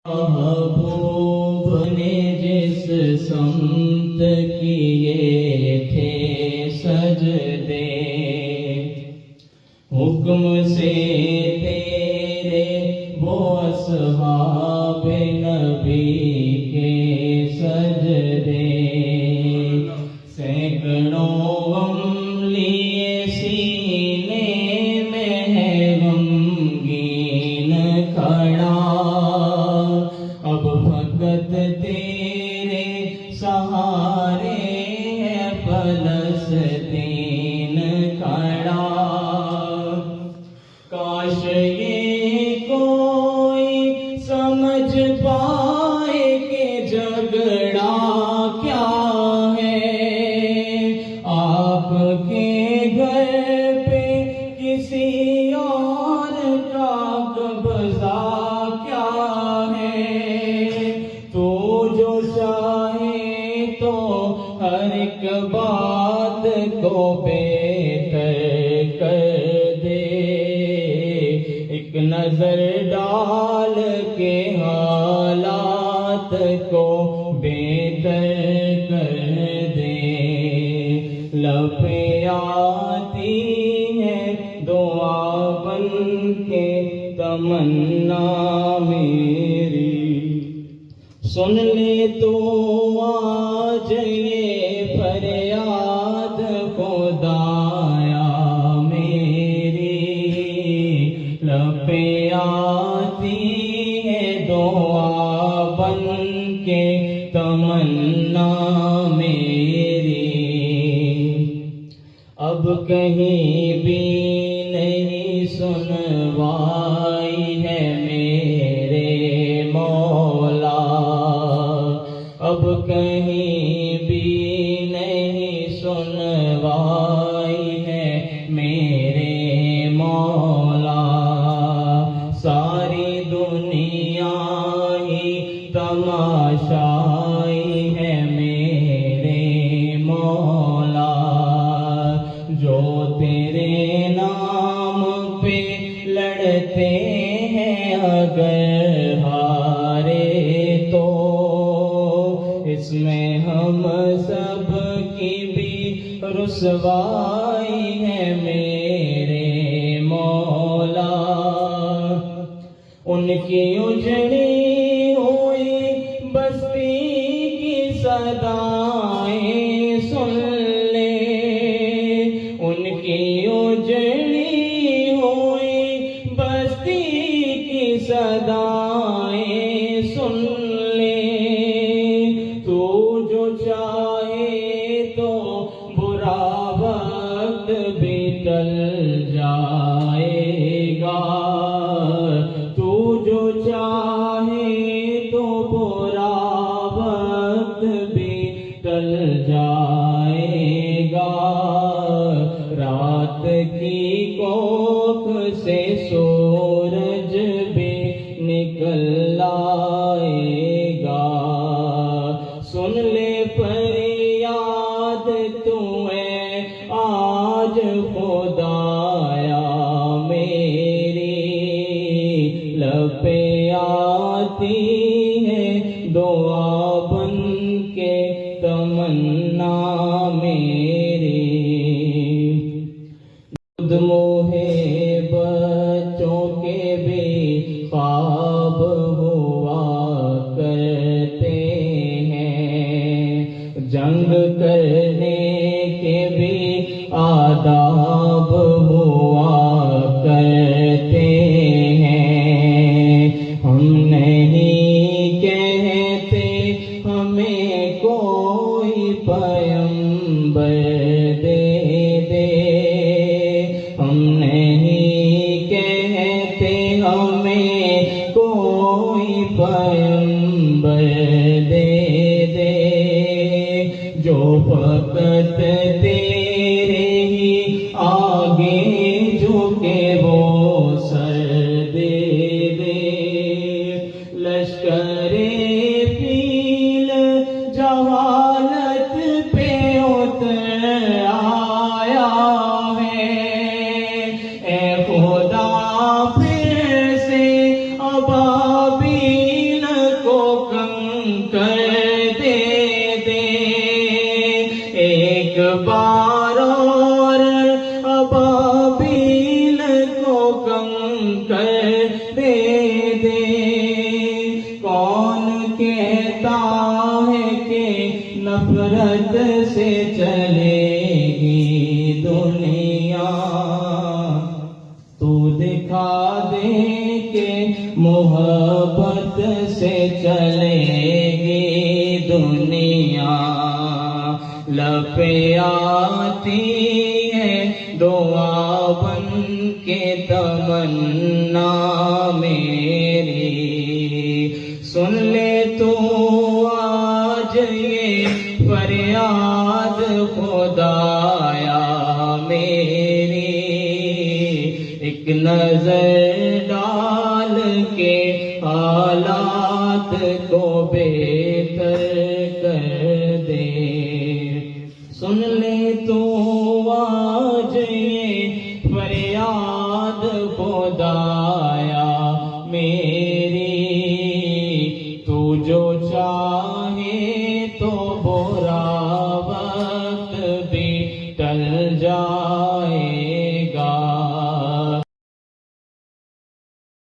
محبوب نے جس سمت کیے تھے سجدے، حکم سے تیرے وہ اصحاب نبی کے سجدے، سینکڑوں غم لیے سینے میں ہے غمگین کھڑا، اب فقط تیرے سہارے ہے فلسطین کھڑا، کاش یہ کوئی سمجھ پائے کہ جھگڑا کیا ہے، آپ کے گھر پہ کسی اور کا قبضہ کیا ہے، تو جو چاہے تو ہر ایک بات کو بہتر کر دے، ایک نظر ڈال کے حالات کو بہتر کر دے، لبیں آتی ہے دعا بن کے تمنا میری، سن لے تو آج یہ فریاد خدایا میری، لبیں آتی ہے دعا بن کے تمنا میری، اب کہیں بھی نہیں سنوائی ہے میرے مولا، اب کہیں بھی نہیں سنوائی ہے میرے مولا، ساری دنیا ہی تماشائی ہے میرے مولا، جو تیرے نام پہ لڑتے ہیں اگر ہارے تو، اس میں ہم سب کی بھی رسوائی ہے میرے مولا، ان کی اجڑی ہوئی بستی کی صدائیں سن لے، ان کی اجڑی ہوئی بستی کی صدائیں سن لے، تو جو چاہے تو برا وقت بھی ٹل جائے گا، تو جو چاہے تو برا وقت بھی ٹل جائے گا، رات کی کوکھ سے سورج بھی نکل آئے گا، سن لے فریاد تو ہے آج خدایا میری، لبیں آتی ہے دعا بن کے تمنا میری، خود موہے بچوں کے بھی خواب ہوا کرتے ہیں، جنگ کرنے کے بھی آداب ہوا کرتے ہیں، ہم نہیں کہتے ہمیں کوئی پیغمبر دے دے، ہم نہیں کہتے ہمیں کوئی پیغمبر دے دے، جو فقط تیرے ہی آگے جھکے وہ سر دے دے، لشکر فیل جہالت پہ اتر آیا ہے، اے خدا پھر سے ابابیل بار اور ابابیل کو کنکر دے دے. کون کہتا ہے کہ نفرت سے چلے گی دنیا؟ تو دکھا دے کہ محبت سے چلے گی دنیا. لپے آتی ہے دعا بن کے تمنا میری. سن لے تو آج یہ فریاد خدایا میری. ایک نظر ڈال کے حالات کو بہتر کر دے. سن لے تو آج یہ